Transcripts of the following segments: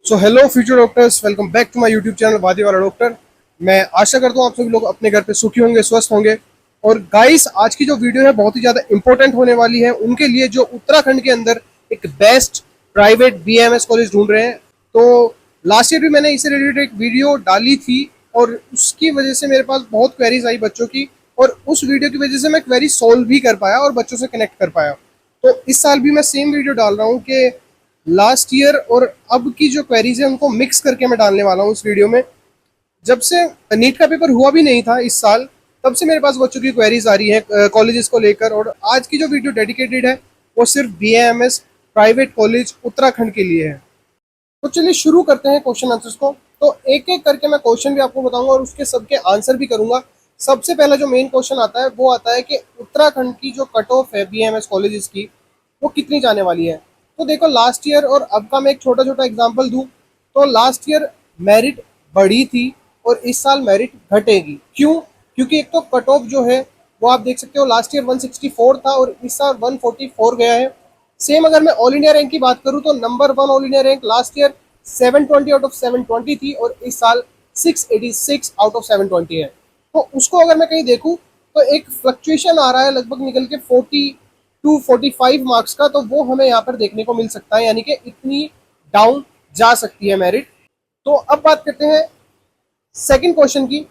So hello future doctors, welcome back to my YouTube channel वादी वाला doctor. मैं आशा करता हूँ आप सभी लोग अपने घर पे सुखी होंगे, स्वस्थ होंगे। और गाइस, आज की जो वीडियो है बहुत ही ज़्यादा इंपॉर्टेंट होने वाली है उनके लिए जो उत्तराखंड के अंदर एक बेस्ट प्राइवेट बीएमएस कॉलेज ढूंढ रहे हैं। तो लास्ट ईयर भी मैंने इससे रिलेटेड एक वीडियो डाली थी और उसकी वजह से मेरे पास बहुत क्वेरीज आई बच्चों की, और उस वीडियो की वजह से मैं क्वेरी सॉल्व भी कर पाया और बच्चों से कनेक्ट कर पाया। तो इस साल भी मैं सेम वीडियो डाल रहा हूँ कि लास्ट ईयर और अब की जो क्वेरीज है उनको मिक्स करके मैं डालने वाला हूँ इस वीडियो में। जब से नीट का पेपर हुआ भी नहीं था इस साल, तब से मेरे पास बच्चों की क्वेरीज आ रही है कॉलेजेस को लेकर, और आज की जो वीडियो डेडिकेटेड है वो सिर्फ बीएएमएस प्राइवेट कॉलेज उत्तराखंड के लिए है। तो चलिए शुरू करते हैं क्वेश्चन आंसर्स को। तो एक एक करके मैं क्वेश्चन भी आपको बताऊंगा और उसके सबके आंसर भी करूंगा। सबसे पहला जो मेन क्वेश्चन आता है वो आता है कि उत्तराखंड की जो कट ऑफ है बीएमएस कॉलेजेस की वो कितनी जाने वाली है। तो देखो, लास्ट ईयर और अब का मैं एक छोटा छोटा एग्जांपल दूं तो लास्ट ईयर मेरिट बढ़ी थी और इस साल मेरिट घटेगी। क्यों? क्योंकि एक तो कट ऑफ जो है वो आप देख सकते हो, लास्ट ईयर 164 था और इस साल 144 गया है। सेम अगर मैं ऑल इंडिया रैंक की बात करूं तो number 1 all India rank last year 720 out of 720 थी और इस साल 686 आउट ऑफ 720 है। तो उसको अगर मैं कहीं देखूं तो एक फ्लक्चुएशन आ रहा है लगभग निकल के 40 to 45 मार्क्स का, तो वो हमें यहाँ पर देखने को मिल सकता है, यानी कि इतनी डाउन जा सकती है मेरिट। तो अब बात करते हैं सेकंड क्वेश्चन की।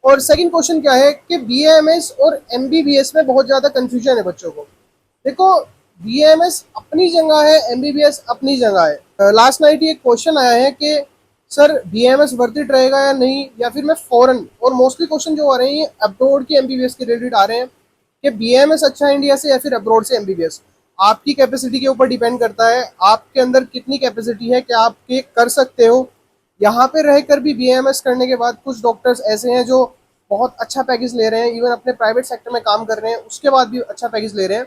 और सेकंड क्वेश्चन क्या है कि बीएएमएस और एमबीबीएस में बहुत ज्यादा कंफ्यूजन है बच्चों को। देखो, बीएएमएस अपनी जगह है, एमबीबीएस अपनी जगह है। लास्ट नाइट ही एक क्वेश्चन आया है कि सर बीएमएस वर्थ इट रहेगा या नहीं, या फिर मैं फॉरेन, और मोस्टली क्वेश्चन जो आ रहे हैं ये अब्रॉड की एमबीबीएस के रिलेटेड आ रहे हैं कि बीएमएस अच्छा है इंडिया से या फिर अब्रॉड से एमबीबीएस। आपकी कैपेसिटी के ऊपर डिपेंड करता है, आपके अंदर कितनी कैपेसिटी है कि आप ये कर सकते हो। यहाँ पे रहकर भी बीएमएस करने के बाद कुछ डॉक्टर्स ऐसे हैं जो बहुत अच्छा पैकेज ले रहे हैं, इवन अपने प्राइवेट सेक्टर में काम कर रहे हैं उसके बाद भी अच्छा पैकेज ले रहे हैं।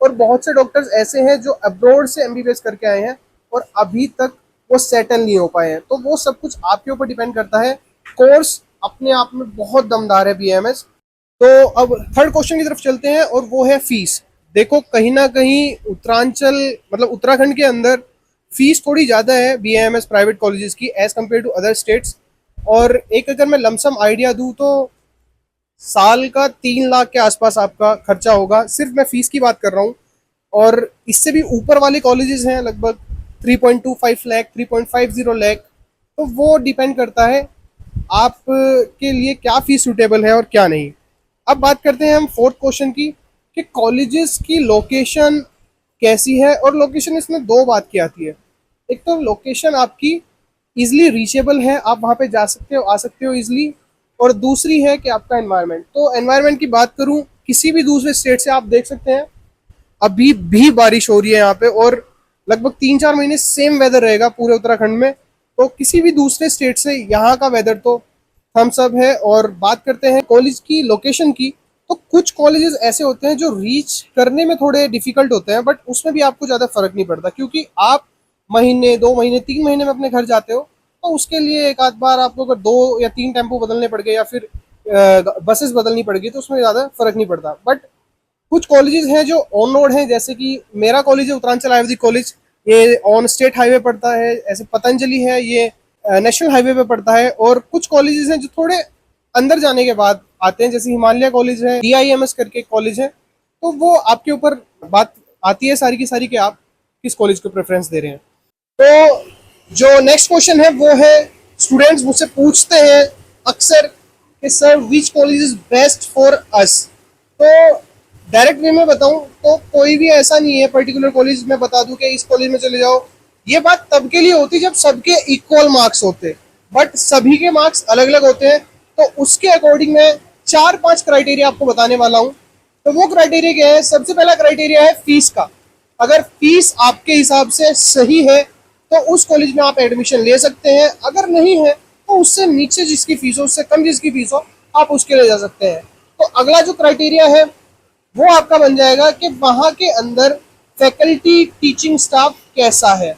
और बहुत से डॉक्टर्स ऐसे हैं जो अब्रॉड से एमबीबीएस करके आए हैं और अभी तक वो सेटल नहीं हो पाए हैं। तो वो सब कुछ आपके ऊपर डिपेंड करता है। कोर्स अपने आप में बहुत दमदार है बीएमएस। तो अब थर्ड क्वेश्चन की तरफ चलते हैं और वो है फीस। देखो, कहीं ना कहीं उत्तरांचल मतलब उत्तराखंड के अंदर फीस थोड़ी ज़्यादा है बीएमएस प्राइवेट कॉलेजेस की as compare to other states. और एक अगर मैं लमसम आइडिया दूं तो साल का 3 लाख के आसपास आपका खर्चा होगा, सिर्फ मैं फीस की बात कर रहा हूँ। और इससे भी ऊपर वाले कॉलेजेस हैं लगभग 3.25 लाख, 3.50 लाख। तो वो डिपेंड करता है आप के लिए क्या फीस सूटेबल है और क्या नहीं। अब बात करते हैं हम फोर्थ क्वेश्चन की कि कॉलेजेस की लोकेशन कैसी है। और लोकेशन इसमें दो बात की आती है। एक तो लोकेशन आपकी इजिली रीचेबल है, आप वहाँ पे जा सकते हो, आ सकते हो इजिली। और दूसरी है कि आपका एनवायरनमेंट। तो एनवायरनमेंट की बात करूँ, किसी भी दूसरे स्टेट से आप देख सकते हैं अभी भी बारिश हो रही है यहाँ पे, और लगभग 3-4 महीने सेम वेदर रहेगा पूरे उत्तराखंड में। तो किसी भी दूसरे स्टेट से यहाँ का वेदर तो थम्स अप है। और बात करते हैं कॉलेज की लोकेशन की, तो कुछ कॉलेजेस ऐसे होते हैं जो रीच करने में थोड़े डिफिकल्ट होते हैं, बट उसमें भी आपको ज़्यादा फर्क नहीं पड़ता क्योंकि आप महीने 2 महीने 3 महीने में अपने घर जाते हो। तो उसके लिए एक आध बार आपको अगर 2 या 3 टेम्पो बदलने पड़ गए या फिर बसेस बदलनी पड़ गई तो उसमें ज़्यादा फर्क नहीं पड़ता। बट कुछ कॉलेजेस हैं जो ऑन रोड हैं, जैसे कि मेरा कॉलेज है उत्तरांचल आयुर्वेदिक कॉलेज, ये ऑन स्टेट हाईवे पड़ता है। ऐसे पतंजलि है, ये नेशनल हाईवे पे पड़ता है। और कुछ कॉलेजेस हैं जो थोड़े अंदर जाने के बाद आते हैं, जैसे हिमालय कॉलेज है, डीआईएमएस करके कॉलेज है। तो वो आपके ऊपर बात आती है सारी की सारी कि आप किस कॉलेज को प्रेफरेंस दे रहे हैं। तो जो नेक्स्ट क्वेश्चन है वो है, स्टूडेंट्स मुझसे पूछते हैं अक्सर कि sir which college is best for us. तो डायरेक्ट वे में बताऊं तो कोई भी ऐसा नहीं है पर्टिकुलर कॉलेज में बता दूं कि इस कॉलेज में चले जाओ। ये बात तब के लिए होती जब सबके इक्वल मार्क्स होते, बट सभी के मार्क्स अलग अलग होते हैं। तो उसके अकॉर्डिंग मैं 4-5 क्राइटेरिया आपको बताने वाला हूं। तो वो क्राइटेरिया क्या है? सबसे पहला क्राइटेरिया है फीस का। अगर फीस आपके हिसाब से सही है तो उस कॉलेज में आप एडमिशन ले सकते हैं। अगर नहीं है तो उससे नीचे जिसकी फीस हो, उससे कम जिसकी फीस हो, आप उसके लिए जा सकते हैं। तो अगला जो क्राइटेरिया है वो आपका बन जाएगा कि वहाँ के अंदर फैकल्टी टीचिंग स्टाफ कैसा है।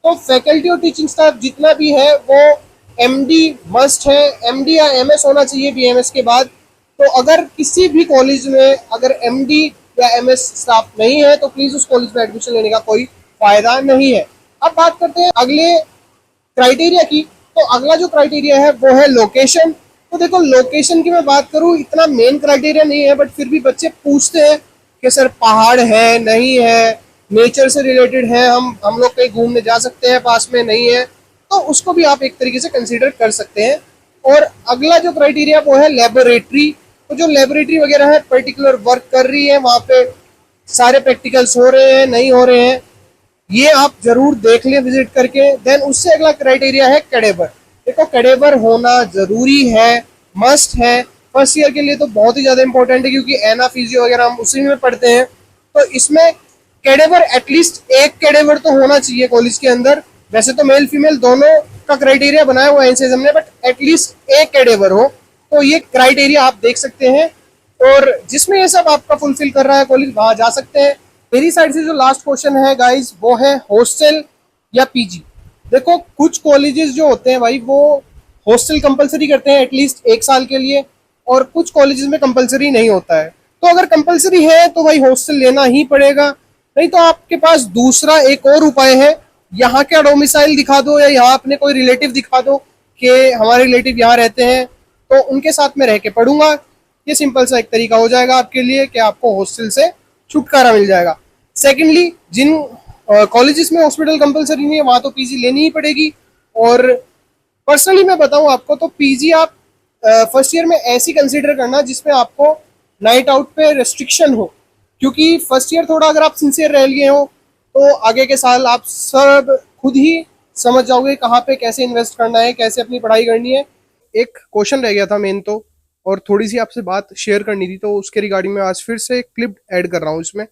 तो फैकल्टी और टीचिंग स्टाफ जितना भी है वो एमडी मस्ट है, एमडी या एमएस होना चाहिए बीएमएस के बाद। तो अगर किसी भी कॉलेज में अगर एमडी या एमएस स्टाफ नहीं है तो प्लीज उस कॉलेज में एडमिशन लेने का कोई फायदा नहीं है। अब बात करते हैं अगले क्राइटेरिया की, तो अगला जो क्राइटेरिया है वो है लोकेशन। तो देखो लोकेशन की मैं बात करूँ, इतना मेन क्राइटेरिया नहीं है, बट फिर भी बच्चे पूछते हैं कि सर पहाड़ है नहीं है, नेचर से रिलेटेड है, हम लोग कहीं घूमने जा सकते हैं पास में, नहीं है, तो उसको भी आप एक तरीके से कंसीडर कर सकते हैं। और अगला जो क्राइटेरिया वो है लेबोरेटरी। तो जो लेबोरेटरी वगैरह है पर्टिकुलर वर्क कर रही है, वहाँ पे सारे प्रैक्टिकल्स हो रहे हैं नहीं हो रहे हैं, ये आप जरूर देख लें विजिट करके। देन उससे अगला क्राइटेरिया है कैडेवर। देखो कैडेवर होना जरूरी है, मस्ट है। फर्स्ट ईयर के लिए तो बहुत ही ज्यादा इंपॉर्टेंट है, क्योंकि एना फिजियो वगैरह हम उसी में पढ़ते हैं। तो इसमें कैडेवर एटलीस्ट एक कैडेवर तो होना चाहिए कॉलेज के अंदर। वैसे तो मेल फीमेल दोनों का क्राइटेरिया बनाया हुआ है एनसीएसएम ने, बट एटलीस्ट एक कैडेवर हो। तो ये क्राइटेरिया आप देख सकते हैं, और जिसमें ये सब आपका फुलफिल कर रहा है कॉलेज, वहां जा सकते हैं। मेरी साइड से जो लास्ट क्वेश्चन है गाइस, वो है हॉस्टल या पीजी। देखो कुछ कॉलेजेस जो होते हैं भाई, वो हॉस्टल कंपलसरी करते हैं एटलीस्ट 1 साल के लिए, और कुछ कॉलेजेस में कंपलसरी नहीं होता है। तो अगर कंपलसरी है तो भाई हॉस्टल लेना ही पड़ेगा, नहीं तो आपके पास दूसरा एक और उपाय है, यहाँ का डोमिसाइल दिखा दो या यहाँ अपने कोई रिलेटिव दिखा दो कि हमारे रिलेटिव यहाँ रहते हैं, तो उनके साथ में रह के पढ़ूंगा। ये सिंपल सा एक तरीका हो जाएगा आपके लिए कि आपको हॉस्टल से छुटकारा मिल जाएगा। सेकेंडली, जिन कॉलेजेस में हॉस्पिटल कंपलसरी नहीं है, वहां तो पीजी लेनी ही पड़ेगी। और पर्सनली मैं बताऊं आपको, तो पीजी आप फर्स्ट ईयर में ऐसी कंसीडर करना जिसमें आपको नाइट आउट पे रेस्ट्रिक्शन हो, क्योंकि फर्स्ट ईयर थोड़ा अगर आप सिंसियर रह गए हो तो आगे के साल आप सब खुद ही समझ जाओगे कहाँ पे कैसे इन्वेस्ट करना है, कैसे अपनी पढ़ाई करनी है। एक क्वेश्चन रह गया था मेन तो, और थोड़ी सी आपसे बात शेयर करनी थी, तो उसके रिगार्डिंग में आज फिर से क्लिप ऐड कर रहा हूँ इसमें।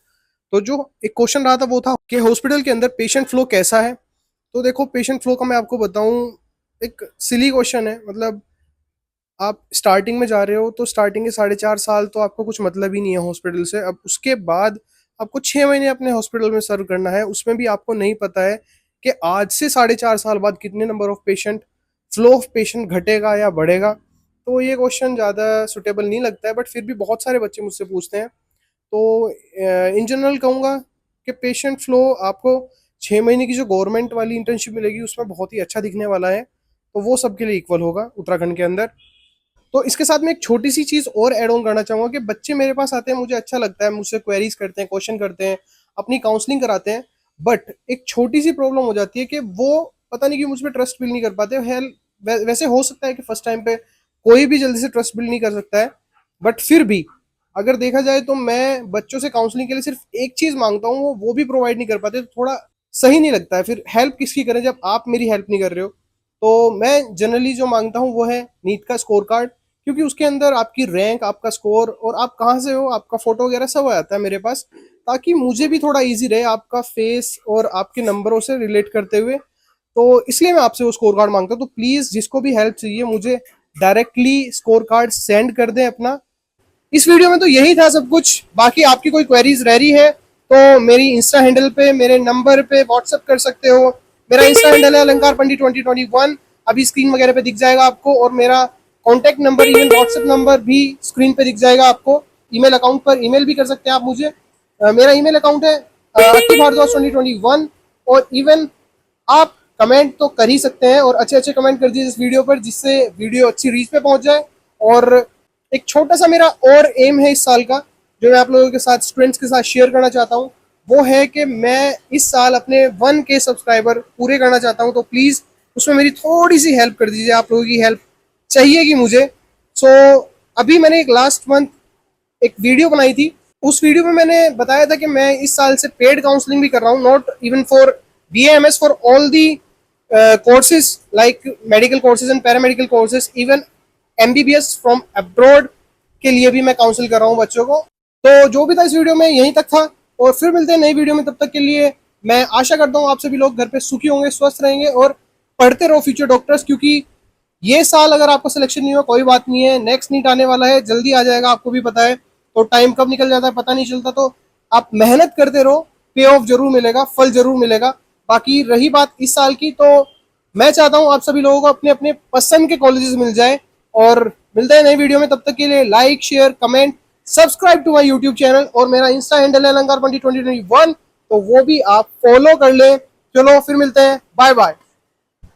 तो जो एक क्वेश्चन रहा था वो था कि हॉस्पिटल के अंदर पेशेंट फ्लो कैसा है। तो देखो पेशेंट फ्लो का मैं आपको बताऊं, एक सिली क्वेश्चन है। मतलब आप स्टार्टिंग में जा रहे हो तो स्टार्टिंग के 4.5 साल तो आपको कुछ मतलब ही नहीं है हॉस्पिटल से। अब उसके बाद आपको 6 महीने अपने हॉस्पिटल में सर्व करना है, उसमें भी आपको नहीं पता है कि आज से 4.5 साल बाद कितने number of patient, flow of patient घटेगा या बढ़ेगा। तो ये क्वेश्चन ज़्यादा सुटेबल नहीं लगता है, बट फिर भी बहुत सारे बच्चे मुझसे पूछते हैं। तो इन जनरल कहूँगा कि पेशेंट फ्लो आपको 6 महीने की जो गवर्नमेंट वाली इंटर्नशिप मिलेगी उसमें बहुत ही अच्छा दिखने वाला है, तो वो सबके लिए इक्वल होगा उत्तराखंड के अंदर। तो इसके साथ में एक छोटी सी चीज़ और ऐड ऑन करना चाहूँगा कि बच्चे मेरे पास आते हैं, मुझे अच्छा लगता है, मुझसे क्वेरीज करते हैं, क्वेश्चन करते हैं, अपनी काउंसलिंग कराते हैं, बट एक छोटी सी प्रॉब्लम हो जाती है कि वो पता नहीं क्यों मुझ पर ट्रस्ट बिल्ड नहीं कर पाते। वैसे हो सकता है कि फर्स्ट टाइम पे कोई भी जल्दी से ट्रस्ट बिल्ड नहीं कर सकता है, बट फिर भी अगर देखा जाए तो मैं बच्चों से काउंसलिंग के लिए सिर्फ एक चीज़ मांगता हूँ, वो भी प्रोवाइड नहीं कर पाते, तो थोड़ा सही नहीं लगता है। फिर हेल्प किसकी करें जब आप मेरी हेल्प नहीं कर रहे हो। तो मैं जनरली जो मांगता हूँ वो है नीट का स्कोर कार्ड, क्योंकि उसके अंदर आपकी रैंक, आपका स्कोर और आप कहाँ से हो, आपका फोटो वगैरह सब आ जाता है मेरे पास, ताकि मुझे भी थोड़ा इजी रहे आपका फेस और आपके नंबरों से रिलेट करते हुए। तो इसलिए मैं आपसे वो स्कोर कार्ड मांगता हूँ। तो प्लीज़ जिसको भी हेल्प चाहिए मुझे डायरेक्टली स्कोर कार्ड सेंड कर दें अपना। इस वीडियो में तो यही था सब कुछ। बाकी आपकी कोई क्वेरीज रह रही है तो मेरी इंस्टा हैंडल पे, मेरे नंबर पे व्हाट्सअप कर सकते हो। मेरा इंस्टा हैंडल है अलंकार पंडित 2021, अभी स्क्रीन वगैरह पे दिख जाएगा आपको, और मेरा contact number, even WhatsApp number भी स्क्रीन पे दिख जाएगा आपको। ईमेल अकाउंट पर ईमेल भी कर सकते हैं आप मुझे। मेरा ईमेल अकाउंट है भारद्वाज 2021। और इवन आप कमेंट तो कर ही सकते हैं, और अच्छे अच्छे कमेंट कर दीजिए इस वीडियो पर, जिससे वीडियो अच्छी रीच पे पहुंच जाए। और एक छोटा सा मेरा और एम है इस साल का, जो मैं आप लोगों के साथ, स्टूडेंट्स के साथ शेयर करना चाहता हूँ, वो है कि मैं इस साल अपने 1K सब्सक्राइबर पूरे करना चाहता हूँ। तो प्लीज़ उसमें मेरी थोड़ी सी हेल्प कर दीजिए, आप लोगों की हेल्प चाहिएगी मुझे। सो अभी मैंने एक लास्ट मंथ एक वीडियो बनाई थी, उस वीडियो में मैंने बताया था कि मैं इस साल से पेड काउंसलिंग भी कर रहा हूँ, not even for BAMS, for all the courses like medical courses and paramedical courses, even MBBS from abroad के लिए भी मैं काउंसिल कर रहा हूँ बच्चों को। तो जो भी था इस वीडियो में यहीं तक था, और फिर मिलते हैं नई वीडियो में। तब तक के लिए मैं आशा करता हूँ आप सभी लोग घर पे सुखी होंगे, स्वस्थ रहेंगे, और पढ़ते रहो फ्यूचर डॉक्टर्स। क्योंकि ये साल अगर आपका सिलेक्शन नहीं हुआ कोई बात नहीं है, नेक्स्ट नीट आने वाला है, जल्दी आ जाएगा, आपको भी पता है। तो टाइम कब निकल जाता है पता नहीं चलता। तो आप मेहनत करते रहो, पे ऑफ जरूर मिलेगा, फल जरूर मिलेगा। बाकी रही बात इस साल की, तो मैं चाहता हूँ आप सभी लोगों को अपने अपने पसंद के कॉलेजेस मिल जाए। और मिलते हैं नई वीडियो में, तब तक के लिए like, share, comment, subscribe to my YouTube channel, और मेरा इंस्टा हैंडल है अलंकार पंडित 2021, तो वो भी आप फॉलो कर लें। चलो फिर मिलते हैं, बाय बाय।